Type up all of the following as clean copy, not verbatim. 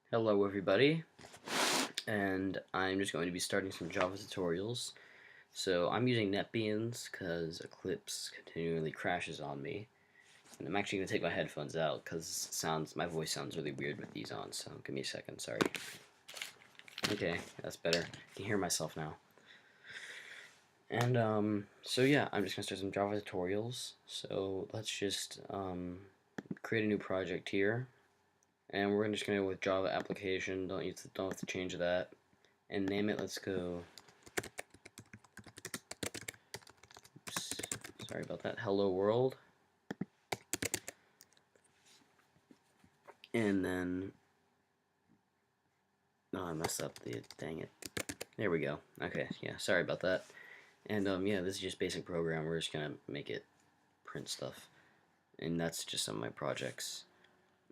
Hello everybody, and I'm just going to be starting some Java tutorials. So I'm using NetBeans because Eclipse continually crashes on me, and I'm actually going to take my headphones out because my voice sounds really weird with these on, so give me a second, sorry. Okay, that's better. I can hear myself now. And so yeah, I'm just going to start some Java tutorials. So let's just create a new project here. And we're just going to go with Java application, don't have to change that. And name it, let's go, oops, sorry about that, hello world. And then, oh, I messed up dang it. There we go. Okay, yeah, sorry about that. And yeah, this is just basic program. We're just gonna make it print stuff. And that's just some of my projects.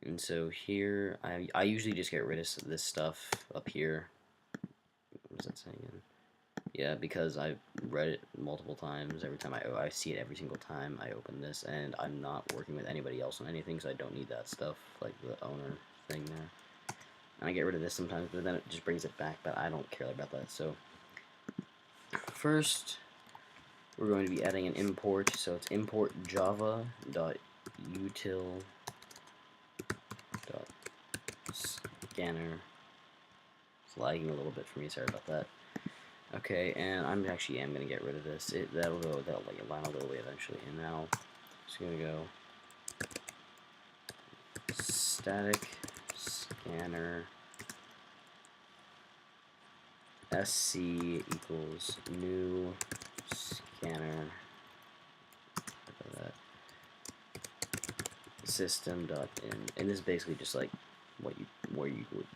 And so here, I usually just get rid of this stuff up here. What was that saying again? Yeah, because I've read it multiple times. Every time I see it every single time I open this, and I'm not working with anybody else on anything, so I don't need that stuff, like the owner thing there. And I get rid of this sometimes, but then it just brings it back, but I don't care about that. So first, we're going to be adding an import, so it's import java.util.scanner. It's lagging a little bit for me, sorry about that. Okay, and I'm actually am gonna get rid of this. That'll line will go away eventually. And now, just gonna go static scanner sc equals new scanner system.in, and this is basically just like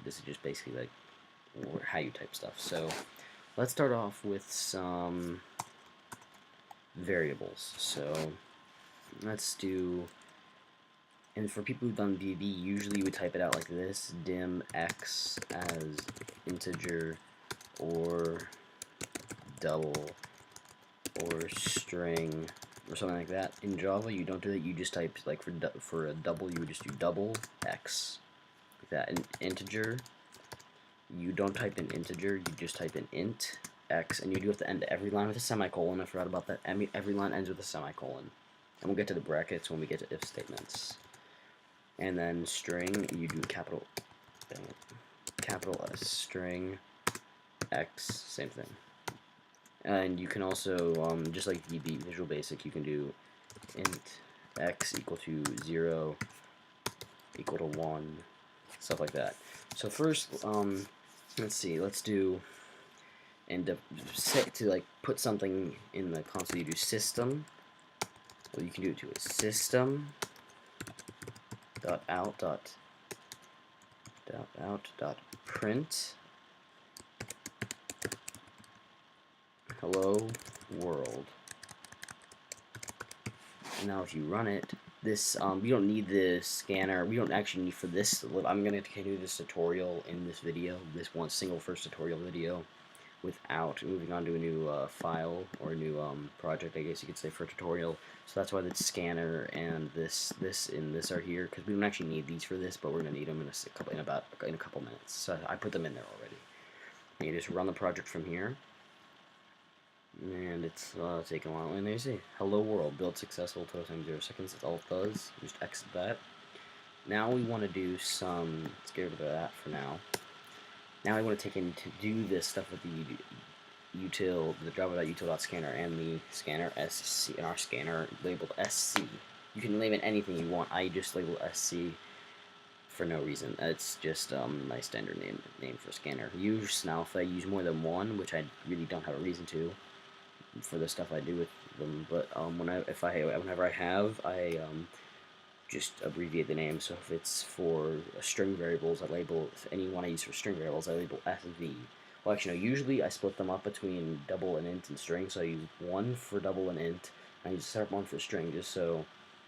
this is just basically like how you type stuff. So let's start off with some variables. So let's do, and for people who've done VB, usually we type it out like this: dim x as integer or double or string or something like that. In Java, you don't do that. You just type, like, for a double, you would just do double x like that. An integer, you don't type in integer. You just type in int x, and you do have to end every line with a semicolon. I forgot about that. Every line ends with a semicolon, and we'll get to the brackets when we get to if statements. And then string, you do capital S string x, same thing. And you can also, just like VB, Visual Basic, you can do int x equal to 0 equal to 1, stuff like that. So first, let's see, let's do, and to like put something in the console, you do system. Well, you can do it to a system dot out dot print hello world. Now if you run it, this we don't need the scanner. We don't actually need for this. I'm going to continue this tutorial in this video, this one single first tutorial video, without moving on to a new file or a new project, I guess you could say, for a tutorial. So that's why the scanner and this are here, because we don't actually need these for this, but we're going to need them in a couple minutes. So I put them in there already. And you just run the project from here. And it's taking a while. And there you see, hello world, build successful, total time 0 seconds. That's all it does. Just exit that. Now we want to do some, let's get rid of that for now. Now I want to take in to do this stuff with the java.util.scanner and the scanner sc, and our scanner labeled sc. You can label anything you want. I just label sc for no reason. It's just my standard name for scanner. Now if I use more than one, which I really don't have a reason to, for the stuff I do with them, but whenever I have, I just abbreviate the name. So if it's for string variables, I label, if any one I use for string variables, I label SV. Well, actually, no, usually I split them up between double and int and string, so I use one for double and int, and I use a separate one for string, just so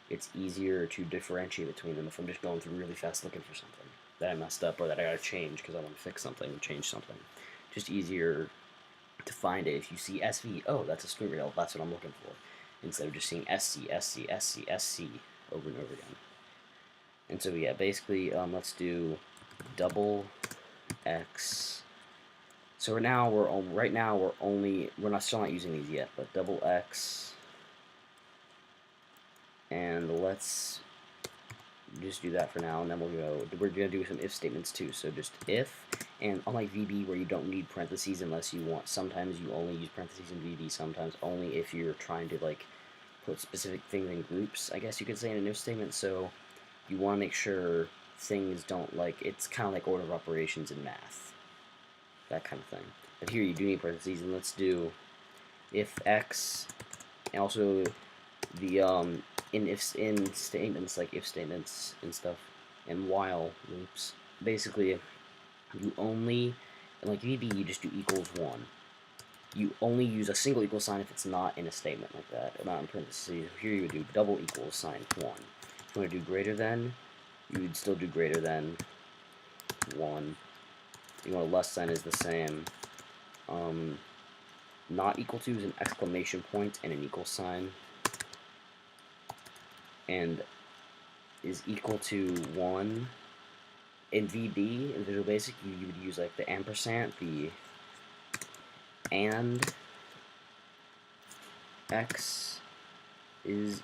it's easier to differentiate between them if I'm just going through really fast looking for something that I messed up or that I gotta change because I want to fix something, change something. Just easier to find it. If you see SV, oh, that's a string variable, that's what I'm looking for, instead of just seeing SC, SC, SC, SC over and over again. And so yeah, basically, let's do double x. So right now we're not still not using these yet, but double x, and let's just do that for now, and then we're gonna do some if statements too. So just if, and unlike VB where you don't need parentheses unless you want, sometimes you only use parentheses in VB, sometimes only if you're trying to like put specific things in groups, I guess you could say, in an if statement. So you want to make sure things don't, like, it's kind of like order of operations in math, that kind of thing. But here you do need parentheses, and let's do if x, and also the in statements, like if statements and stuff, and while loops. Basically, you only, like VB, you just do equals 1. You only use a single equal sign if it's not in a statement like that, or not in parentheses. Here you would do double equals sign 1. If you want to do greater than, you would still do greater than 1. You want a less than is the same. Not equal to is an exclamation point and an equal sign. And is equal to 1. In VB, in Visual Basic, you would use like the ampersand, the and x is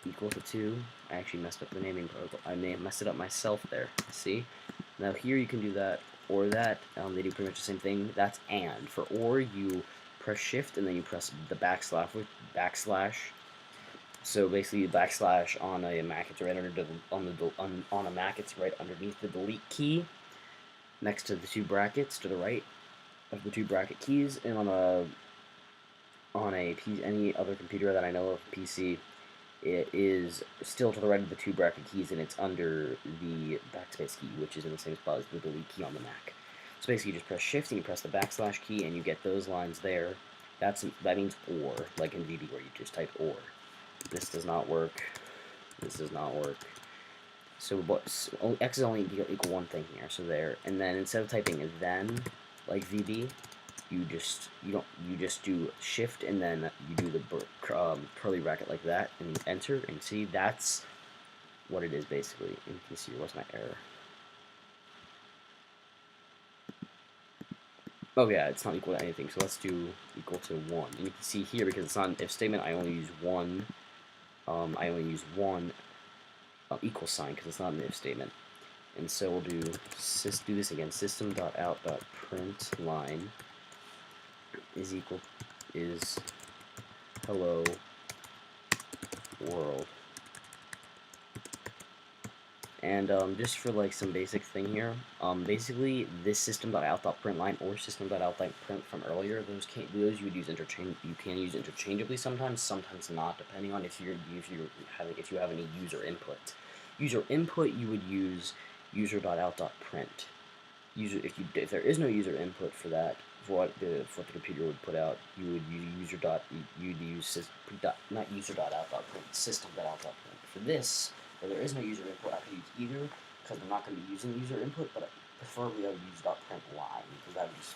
equal to 2. I actually messed up the naming protocol. I may have messed it up myself there. See? Now here you can do that or that. They do pretty much the same thing. That's and. For or, you press shift and then you press the backslash with backslash. So basically, backslash on a Mac, it's right under on a Mac, it's right underneath the delete key, next to the two brackets to the right of the two bracket keys, and on any other computer that I know of, PC, it is still to the right of the two bracket keys, and it's under the backspace key, which is in the same spot as the delete key on the Mac. So basically, you just press shift and you press the backslash key, and you get those lines there. That means or, like in VB where you just type or. This does not work. This does not work. So x is only equal one thing here. So there, and then instead of typing then, like VB, you just do shift and then you do the curly bracket like that and enter, and see, that's what it is basically. And you can see what's my error. Oh yeah, it's not equal to anything. So let's do equal to 1. And you can see here, because it's not an if statement, I only use one. I only use one equal sign because it's not an if statement. And so we'll do this again. System.out.println is hello world. And just for like some basic thing here, basically this system.out.println or system.out.print from earlier, those you would use you can use interchangeably sometimes not, depending on if you have any user input. User input, you would use user.out.print. If there is no user input for that, for what the computer would put out, you would use not user.out.print, system.out.print. For this, where there is no user input, I could use either, because I'm not going to be using user input, but preferably I would use .print line, because that would just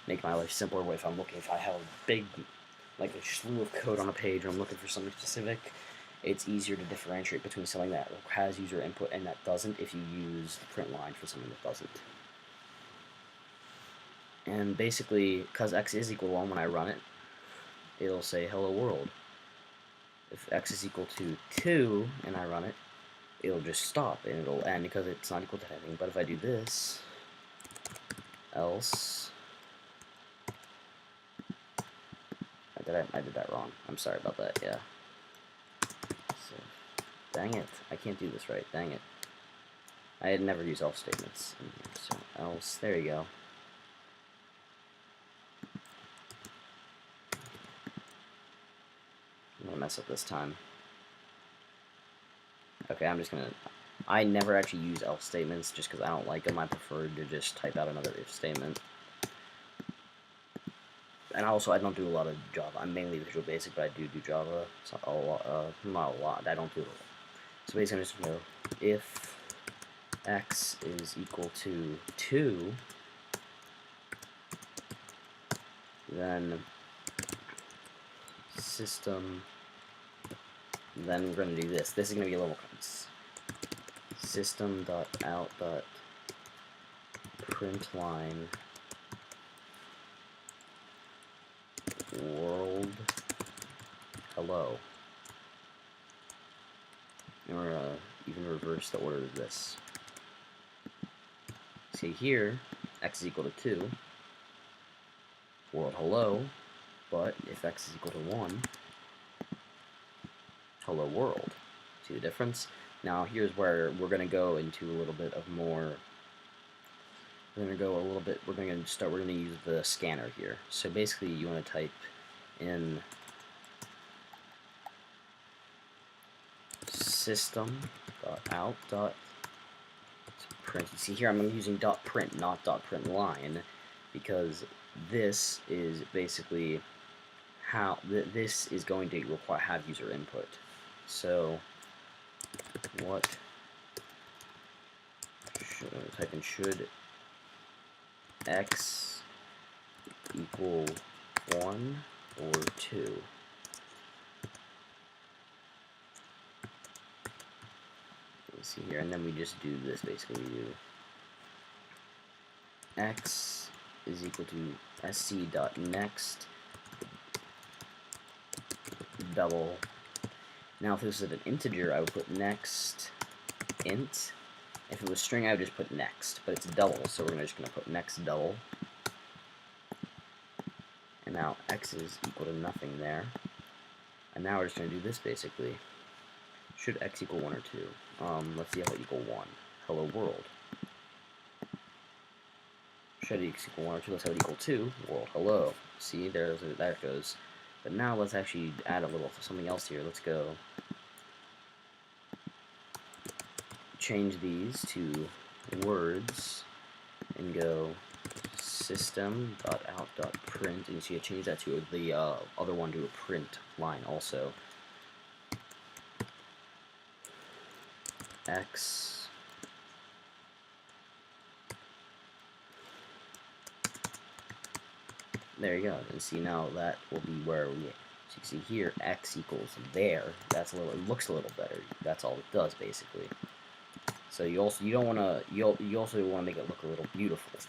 make my life simpler. If I have a big, like a slew of code on a page, and I'm looking for something specific, it's easier to differentiate between something that has user input and that doesn't if you use the print line for something that doesn't. And basically, because x is equal to 1 when I run it, it'll say hello world. If x is equal to 2 and I run it, it'll just stop and it'll end because it's not equal to anything. But if I do this, else, I did that wrong. I'm sorry about that. Yeah. So, dang it, I can't do this right. Dang it. I had never used else statements in here. So else, there you go. I'm gonna mess up this time. Okay, I never actually use else statements just because I don't like them. I prefer to just type out another if statement. And also, I don't do a lot of Java. I'm mainly Visual Basic, but I do Java. So not a lot. I don't do it a lot. So basically, I'm just going to go if x is equal to 2, then system. Then we're going to do this. This is going to be a little system.out. print line world hello. And we're gonna even reverse the order of this. See here, x is equal to 2, world hello, but if x is equal to 1, hello world. See the difference? Now here's where we're going to go into a little bit of more, we're going to use the scanner here. So basically you want to type in system.out.print. See here I'm using .print, not .print line, because this is basically how this is going to have user input. So what should x equal 1 or 2? Let's see here, and then we just do this. Basically, we do x is equal to sc.next double. Now, if this was an integer, I would put next int. If it was string, I would just put next, but it's double, so we're just going to put next double. And now x is equal to nothing there. And now we're just going to do this basically. Should x equal 1 or 2? Let's see how it equal 1. Hello world. Should x equal 1 or 2? Let's have it equal 2. World hello. See, there it goes. But now let's actually add a little something else here. Let's go change these to words and go system.out.print, and you see I change that to the other one to a print line also. X there you go, and see now that will be where we, so you see here x equals there. That's it looks a little better. That's all it does basically. So you also want to make it look a little beautiful.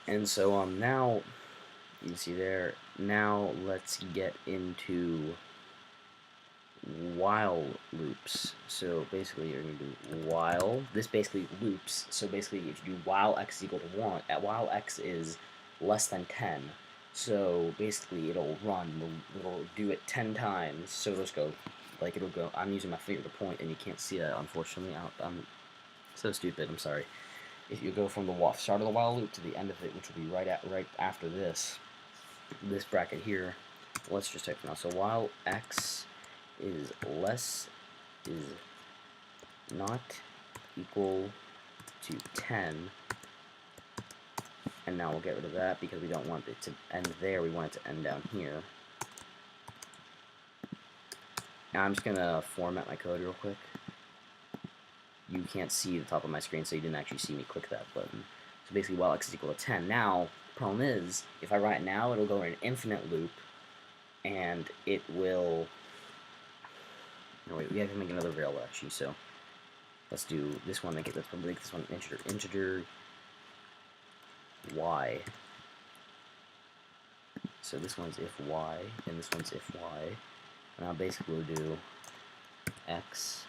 And so now you can see there. Now let's get into while loops. So basically you're going to do while. This basically loops. So basically if you do while x is equal to 1, while x is less than 10, so basically it'll it'll do it 10 times. So it'll just go, like it'll go, I'm using my finger to point and you can't see that unfortunately. I'm so stupid, I'm sorry. If you go from the start of the while loop to the end of it, which will be right after this bracket here, let's just type it now. So while x is not equal to 10, and now we'll get rid of that because we don't want it to end there, we want it to end down here. Now I'm just gonna format my code real quick. You can't see the top of my screen, so you didn't actually see me click that button. So basically while x is equal to 10. Now, the problem is, if I write now, it'll go in an infinite loop, and it will, no wait, we have to make another variable actually, so let's do this one, let's make this one integer y. So this one's if y, and this one's if y. Now basically we'll do x,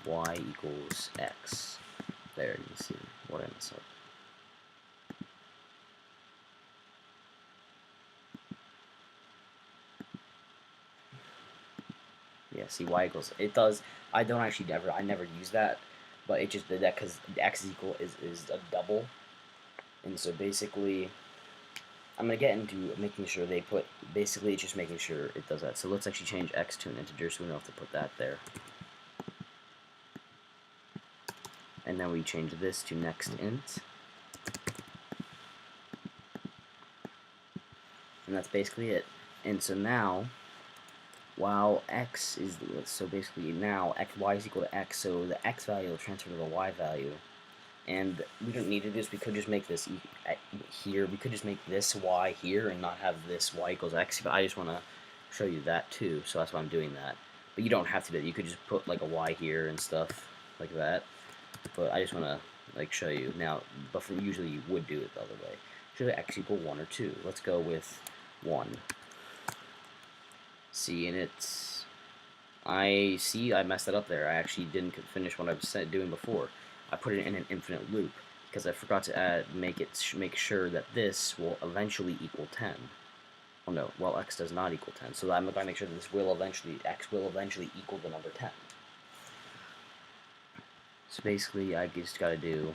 y equals x. There, you can see what I messed up. Yeah, see, y equals, it does, I never use that, but it just did that because x is equal is a double. And so basically I'm going to get into making sure they put, basically it's just making sure it does that. So let's actually change x to an integer so we don't have to put that there. And then we change this to next int. And that's basically it. And so now, while x is, so basically now y is equal to x, so the x value will transfer to the y value. And we don't need to do this, we could just make this here, we could just make this y here and not have this y equals x, but I just want to show you that too, so that's why I'm doing that. But you don't have to do that, you could just put like a y here and stuff like that, but I just want to like show you now, but from usually you would do it the other way. Should x equal 1 or 2? Let's go with 1. See, and it's I messed it up there. I actually didn't finish what I was doing before. I put it in an infinite loop because I forgot to make sure that this will eventually equal 10. Oh no, well x does not equal 10, so I'm going to make sure that x will eventually equal the number 10. So basically, I just got to do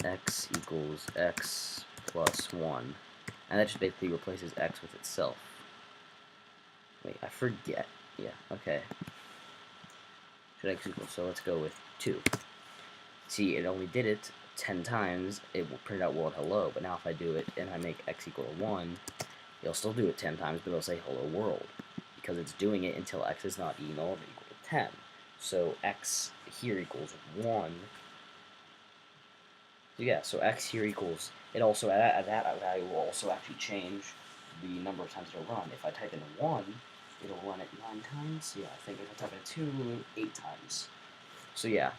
x equals x plus 1, and that just basically replaces x with itself. Wait, I forget. Yeah, okay. Should x equal, so let's go with 2. See, it only did it 10 times, it will print out world hello, but now if I do it and I make x equal to 1, it'll still do it 10 times, but it'll say hello world, because it's doing it until x is not equal to 10. So x here equals 1. So yeah, so x here equals, it also, at that value will also actually change the number of times it'll run. If I type in 1, it'll run it 9 times. Yeah, I think if I type in 2, 8 times. So yeah,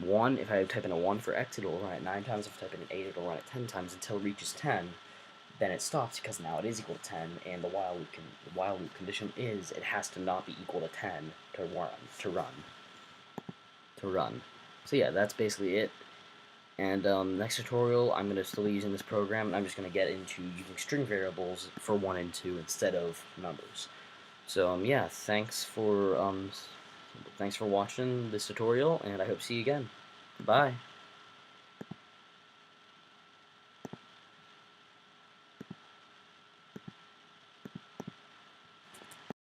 1, if I type in a 1 for x, it'll run it 9 times. If I type in an 8, it'll run it 10 times until it reaches 10. Then it stops because now it is equal to 10, and the while loop condition is it has to not be equal to 10 to run. So yeah, that's basically it. And next tutorial, I'm going to still be using this program, and I'm just going to get into using string variables for 1 and 2 instead of numbers. So yeah, thanks for watching this tutorial, and I hope to see you again. Bye.